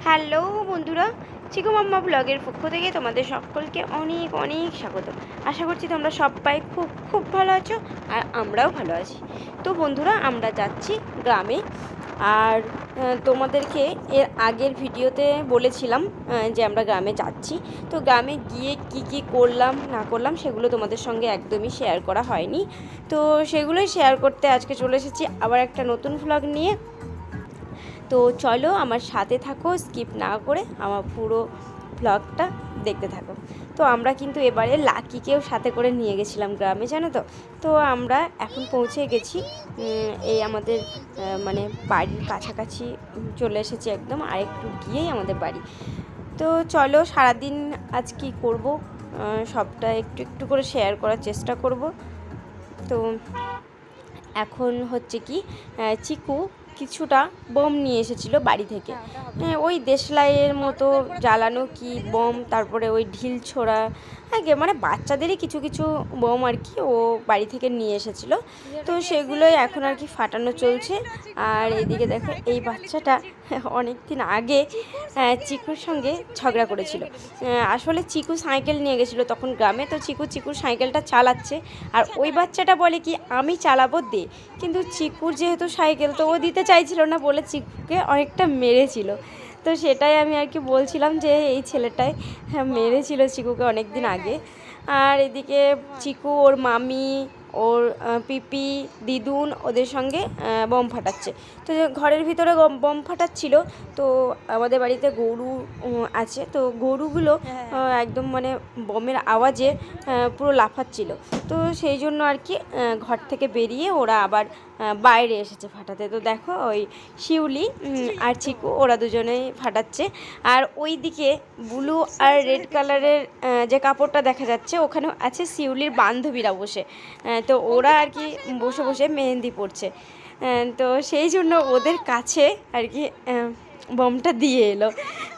Hello বন্ধুরা, চিকু মাম্মা ব্লগের পক্ষ থেকে তোমাদের সকলকে অনেক অনেক স্বাগত। আশা করছি তোমরা সবাই খুব খুব ভালো আছো আর আমরাও ভালো আছি। তো বন্ধুরা, আমরা যাচ্ছি গ্রামে। আর তোমাদেরকে এর আগের ভিডিওতে বলেছিলাম যে আমরা গ্রামে যাচ্ছি। তো গ্রামে গিয়ে কি কি করলাম না করলাম সেগুলো তোমাদের সঙ্গে একদমই শেয়ার করা হয়নি। তো সেগুলোই শেয়ার করতে আজকে চলে এসেছি আবার একটা নতুন ভ্লগ নিয়ে। তো চলো আমার সাথে থাকো, স্কিপ না করে আমার পুরো ব্লগটা দেখতে থাকো। তো আমরা কিন্তু এবারে লাকিকেও সাথে করে নিয়ে গেছিলাম গ্রামে, জানো তো। তো আমরা এখন পৌঁছে গেছি, এই আমাদের মানে বাড়ির কাছাকাছি চলে এসেছি একদম, আর একটু গিয়েই আমাদের বাড়ি। তো চলো সারাদিন আজ কী করবো সবটা একটু একটু করে শেয়ার করার চেষ্টা করব। তো এখন হচ্ছে কি, চিকু কিছুটা বম নিয়ে এসেছিলো বাড়ি থেকে, ওই দেশলাইয়ের মতো জ্বালানো কি বম, তারপরে ওই ঢিল ছোড়া, আগে মানে বাচ্চাদেরই কিছু কিছু বম আর কি ও বাড়ি থেকে নিয়ে এসেছিলো। তো সেগুলোই এখন আর কি ফাটানো চলছে। আর এদিকে দেখো এই বাচ্চাটা অনেক দিন আগে চিকুর সঙ্গে ঝগড়া করেছিল। আসলে চিকু সাইকেল নিয়ে গেছিলো তখন গ্রামে, তো চিকুর সাইকেলটা চালাচ্ছে, আর ওই বাচ্চাটা বলে কি আমি চালাবো দে, কিন্তু চিকুর যেহেতু সাইকেল তো ও দিতে চাইছিল না বলে চিকুকে অনেকটা মেরেছিল। তো সেটাই আমি আর কি বলছিলাম যে এই ছেলেটাই মেরেছিল চিকুকে অনেক দিন আগে। আর এদিকে চিকু ওর মামি, ওর পিপি, দিদুন ওদের সঙ্গে বম ফাটাচ্ছে। তো ঘরের ভিতরে বম ফাটাচ্ছিল। তো আমাদের বাড়িতে গরু আছে, তো গরুগুলো একদম মানে বমের আওয়াজে পুরো লাফাচ্ছিল। তো সেই জন্য আর কি ঘর থেকে বেরিয়ে ওরা আবার বাইরে এসেছে ফাটাতে। তো দেখো ওই শিউলি আর চিকু ওরা দুজনেই ফাটাচ্ছে। আর ওই দিকে ব্লু আর রেড কালারের যে কাপড়টা দেখা যাচ্ছে ওখানে আছে শিউলির বান্ধবীরা বসে। তো ওরা আর কি বসে বসে মেহেন্দি পড়ছে। তো সেই জন্য ওদের কাছে আর কি বমটা দিয়ে এলো।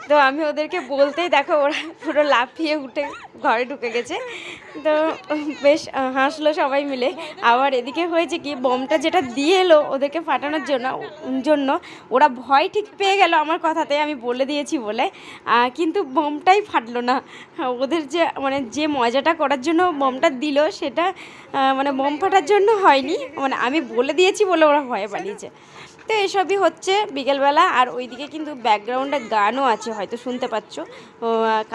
তো আমি ওদেরকে বলতেই দেখো ওরা পুরো লাফিয়ে উঠে ঘরে ঢুকে গেছে। তো বেশ হাসলো সবাই মিলে। আবার এদিকে হয়েছে কি, বমটা যেটা দিয়ে এলো ওদেরকে ফাটানোর জন্য ওরা ভয় ঠিক পেয়ে গেল আমার কথাতে, আমি বলে দিয়েছি বলে, কিন্তু বমটাই ফাটলো না। ওদের যে মজাটা করার জন্য বমটা দিল সেটা মানে বম ফাটার জন্য হয়নি, মানে আমি বলে দিয়েছি বলে ওরা ভয়ে পালিয়েছে। তো এসবই হচ্ছে বিকেলবেলা। আর ওইদিকে কিন্তু ব্যাকগ্রাউন্ডে গানও আছে, হয়তো শুনতে পাচ্ছ,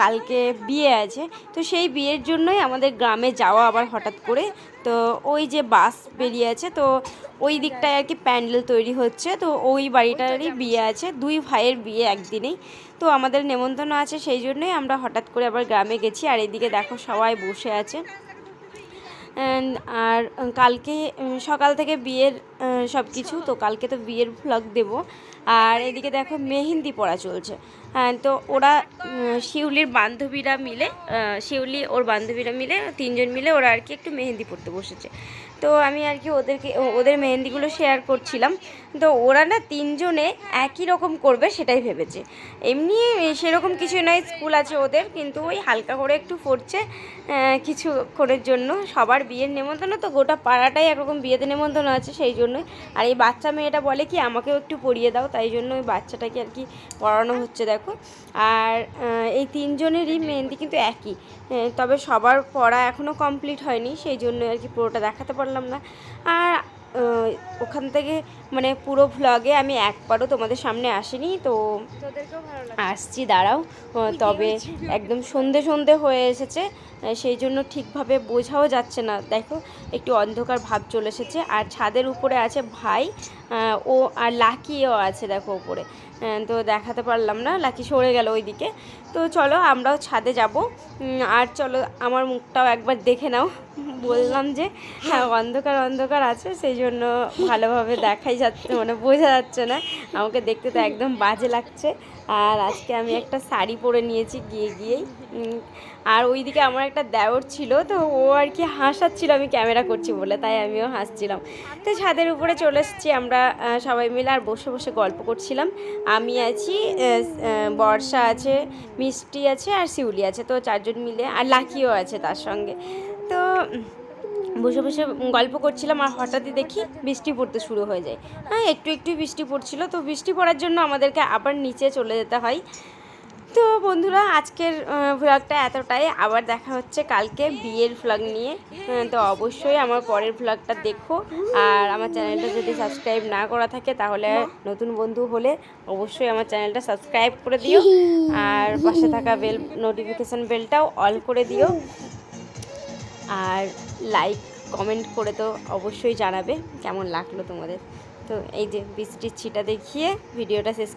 কালকে বিয়ে আছে। তো সেই বিয়ের জন্যই আমাদের গ্রামে যাওয়া আবার হঠাৎ করে। তো ওই যে বাস বেরিয়ে আছে, তো ওই দিকটায় আর কি প্যান্ডেল তৈরি হচ্ছে। তো ওই বাড়িটারই বিয়ে আছে, দুই ভাইয়ের বিয়ে একদিনেই। তো আমাদের নেমন্তন্ন আছে, সেই জন্যই আমরা হঠাৎ করে আবার গ্রামে গেছি। আর এদিকে দেখো সবাই বসে আছে। আর কালকে সকাল থেকে বিয়ের সব কিছু, তো কালকে তো বিয়ের ভ্লগ দেব। আর এদিকে দেখো মেহেন্দি পড়া চলছে। তো ওরা শিউলির বান্ধবীরা মিলে, শিউলি ওর বান্ধবীরা মিলে তিনজন মিলে ওরা আর কি একটু মেহেন্দি পড়তে বসেছে। তো আমি আর কি ওদের মেহেন্দিগুলো শেয়ার করছিলাম। তো ওরা না তিনজনে একই রকম করবে সেটাই ভেবেছে। এমনি সেরকম কিছু নয়, স্কুল আছে ওদের, কিন্তু ওই হালকা করে একটু পড়ছে কিছুক্ষণের জন্য। সবার বিয়ের নেমন্তন্ন, তো গোটা পাড়াটাই একরকম বিয়েতে নেমন্তন্ন আছে, সেই জন্যই। আর এই বাচ্চা মেয়েটা বলে কি আমাকেও একটু পরিয়ে দাও, তাই জন্য ওই বাচ্চাটাকে আর কি পড়ানো হচ্ছে দেখো। আর এই তিনজনেরই মেহেন্দি কিন্তু একই, তবে সবার পড়া এখনও কমপ্লিট হয়নি, সেই জন্য আর কি পুরোটা দেখাতে পারলাম না। আর ওখান থেকে মানে পুরো ভ্লগে আমি একবারও তোমাদের সামনে আসিনি, তো আসছি, দাঁড়াও। তবে একদম সন্ধে হয়ে এসেছে, সেই জন্য ঠিকভাবে বোঝাও যাচ্ছে না, দেখো একটু অন্ধকার ভাব চলে এসেছে। আর ছাদের উপরে আছে ভাই, ও আর লাকিও আছে দেখো উপরে। তো দেখাতে পারলাম না, লাকি সরে গেল ওইদিকে। তো চলো আমরাও ছাদে যাব। আর চলো আমার মুখটাও একবার দেখে নাও। বললাম যে হ্যাঁ অন্ধকার আছে, সেই জন্য ভালোভাবে দেখাই যাচ্ছে, মানে বোঝা যাচ্ছে না। আমাকে দেখতে তো একদম বাজে লাগছে। আর আজকে আমি একটা শাড়ি পরে নিয়েছি গিয়েই। আর ওইদিকে আমার একটা দেওর ছিল, তো ও আর কি হাসাচ্ছিল আমি ক্যামেরা করছি বলে, তাই আমিও হাসছিলাম। তো ছাদের উপরে চলে এসেছি আমরা সবাই মিলে, আর বসে বসে গল্প করছিলাম। আমি আছি, বর্ষা আছে, মিষ্টি আছে, আর শিউলি আছে, তো চারজন মিলে, আর লাকিও আছে তার সঙ্গে। তো বসে বসে গল্প করছিলাম আর হঠাৎই দেখি বৃষ্টি পড়তে শুরু হয়ে যায়। হ্যাঁ, একটু একটু বৃষ্টি পড়ছিল, তো বৃষ্টি পড়ার জন্য আমাদেরকে আবার নিচে চলে যেতে হয়। তো বন্ধুরা, আজকের ভ্লগটা এতটাই। আবার দেখা হচ্ছে কালকে বিয়ের ভ্লগ নিয়ে। তো অবশ্যই আমার পরের ভ্লগটা দেখো। আর আমার চ্যানেলটা যদি সাবস্ক্রাইব না করা থাকে তাহলে নতুন বন্ধু হলে অবশ্যই আমার চ্যানেলটা সাবস্ক্রাইব করে দিও, আর পাশে থাকা নোটিফিকেশান বেলটাও অল করে দিও, আর লাইক কমেন্ট করে তো অবশ্যই জানাবে কেমন লাগলো তোমাদের। তো এই যে বৃষ্টির ছিটা দেখিয়ে ভিডিওটা শেষ